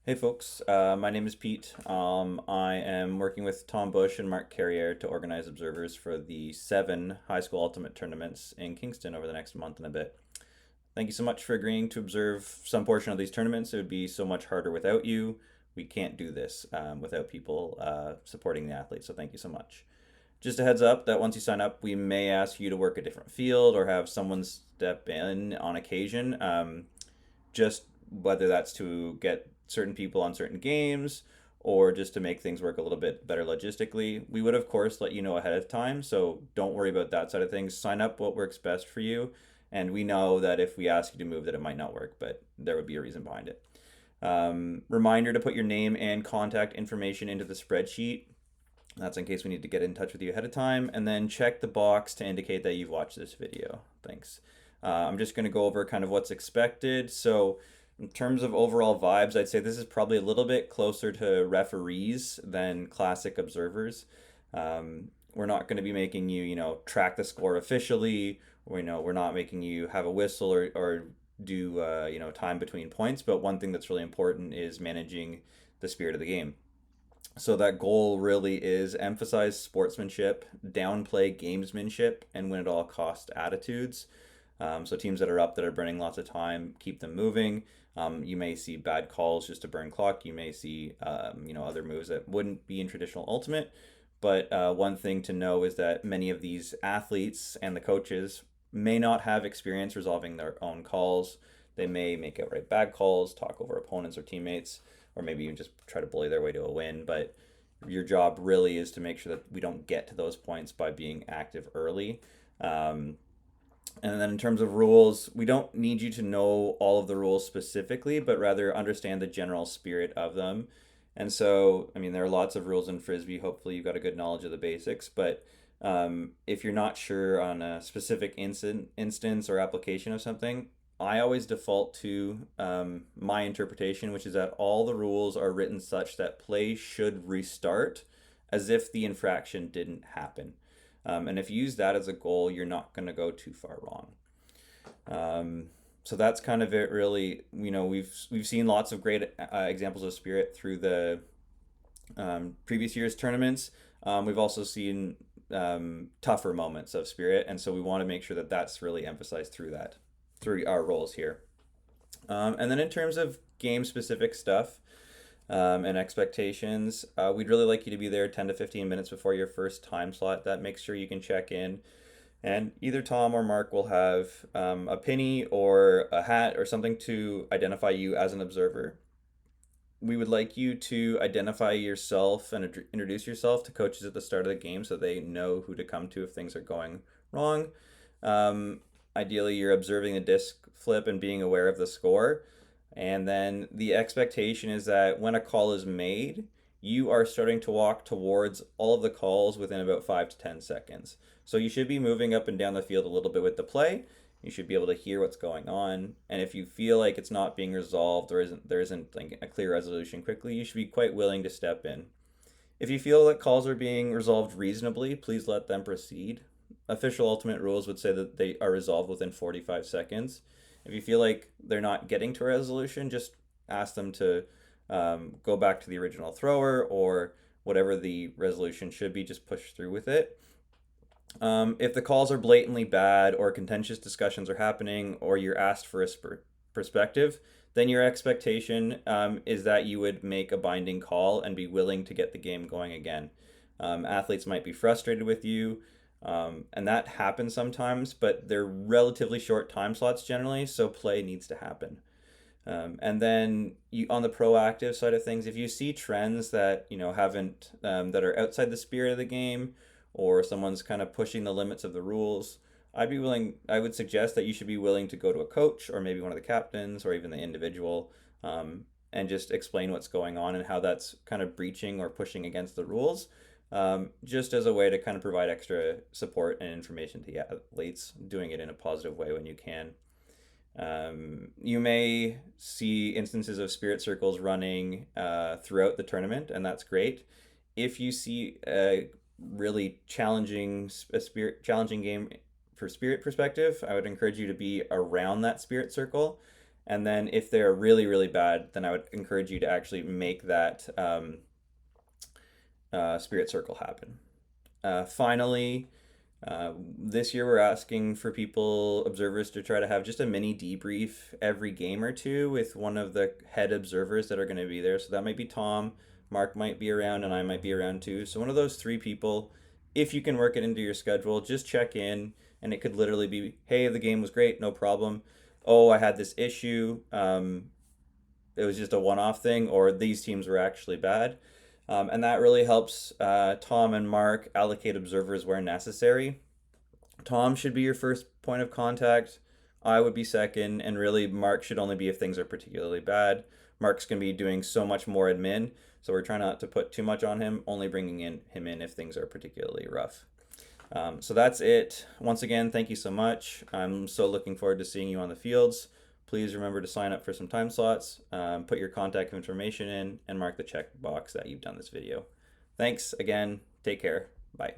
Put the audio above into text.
Hey folks, my name is Pete. I am working with Tom Bush and Mark Carrier to organize observers for the 7 high school ultimate tournaments in Kingston over the next month and a bit. Thank you so much for agreeing to observe some portion of these tournaments. It would be so much harder without you. We can't do this without people supporting the athletes, so thank you so much. Just a heads up that once you sign up, we may ask you to work a different field or have someone step in on occasion. Just whether that's to get certain people on certain games or just to make things work a little bit better logistically. We would, of course, let you know ahead of time, so don't worry about that side of things. Sign up what works best for you, and we know that if we ask you to move, that it might not work, but there would be a reason behind it. Reminder to put your name and contact information into the spreadsheet. That's in case we need to get in touch with you ahead of time. And then check the box to indicate that you've watched this video. Thanks. I'm just going to go over kind of what's expected. So, in terms of overall vibes, I'd say this is probably a little bit closer to referees than classic observers. We're not going to be making you, track the score officially. We're not making you have a whistle or do, time between points. But one thing that's really important is managing the spirit of the game. So that goal really is emphasize sportsmanship, downplay gamesmanship, and win at all cost attitudes. So teams that are up that are burning lots of time, keep them moving. You may see bad calls just to burn clock. You may see other moves that wouldn't be in traditional ultimate. But one thing to know is that many of these athletes and the coaches may not have experience resolving their own calls. They may make outright bad calls, talk over opponents or teammates, or maybe even just try to bully their way to a win. But your job really is to make sure that we don't get to those points by being active early. And then in terms of rules, we don't need you to know all of the rules specifically, but rather understand the general spirit of them. And so, I mean, there are lots of rules in Frisbee. Hopefully, you've got a good knowledge of the basics. But if you're not sure on a specific instance or application of something, I always default to my interpretation, which is that all the rules are written such that play should restart as if the infraction didn't happen. And if you use that as a goal, you're not going to go too far wrong. So that's kind of it, really. We've seen lots of great examples of spirit through the previous year's tournaments. We've also seen tougher moments of spirit, and so we want to make sure that that's really emphasized through our roles here. And then in terms of game specific stuff, and expectations. We'd really like you to be there 10 to 15 minutes before your first time slot. That makes sure you can check in. And either Tom or Mark will have a penny or a hat or something to identify you as an observer. We would like you to identify yourself and introduce yourself to coaches at the start of the game so they know who to come to if things are going wrong. Um, Ideally, you're observing the disc flip and being aware of the score. And then the expectation is that when a call is made, you are starting to walk towards all of the calls within about 5 to 10 seconds. So you should be moving up and down the field a little bit with the play. You should be able to hear what's going on. And if you feel like it's not being resolved or there isn't like a clear resolution quickly, you should be quite willing to step in. If you feel that calls are being resolved reasonably, please let them proceed. Official ultimate rules would say that they are resolved within 45 seconds. If you feel like they're not getting to a resolution, just ask them to go back to the original thrower or whatever the resolution should be, just push through with it. If the calls are blatantly bad or contentious discussions are happening or you're asked for a perspective, then your expectation is that you would make a binding call and be willing to get the game going again. Athletes might be frustrated with you, and that happens sometimes, but they're relatively short time slots generally, so play needs to happen. And then on the proactive side of things, if you see trends that haven't that are outside the spirit of the game, or someone's kind of pushing the limits of the rules, I would suggest that you should be willing to go to a coach or maybe one of the captains or even the individual, and just explain what's going on and how that's kind of breaching or pushing against the rules. Just as a way to kind of provide extra support and information to the athletes, doing it in a positive way when you can. You may see instances of spirit circles running throughout the tournament, and that's great. If you see a really challenging game for spirit perspective, I would encourage you to be around that spirit circle And then if they're really, really bad, then I would encourage you to actually make that spirit circle happen. Finally, this year we're asking for people, observers, to try to have just a mini debrief every game or two with one of the head observers that are going to be there. So that might be Tom, Mark might be around, and I might be around too. So one of those three people, if you can work it into your schedule, just check in. And it could literally be, hey, the game was great, no problem. Oh, I had this issue. It was just a one-off thing, or these teams were actually bad. And that really helps Tom and Mark allocate observers where necessary. Tom should be your first point of contact. I would be second, and really Mark should only be if things are particularly bad. Mark's going to be doing so much more admin, so we're trying not to put too much on him, only bringing him in if things are particularly rough. So that's it. Once again, thank you so much. I'm so looking forward to seeing you on the fields. Please remember to sign up for some time slots, put your contact information in, and mark the check box that you've done this video. Thanks again. Take care. Bye.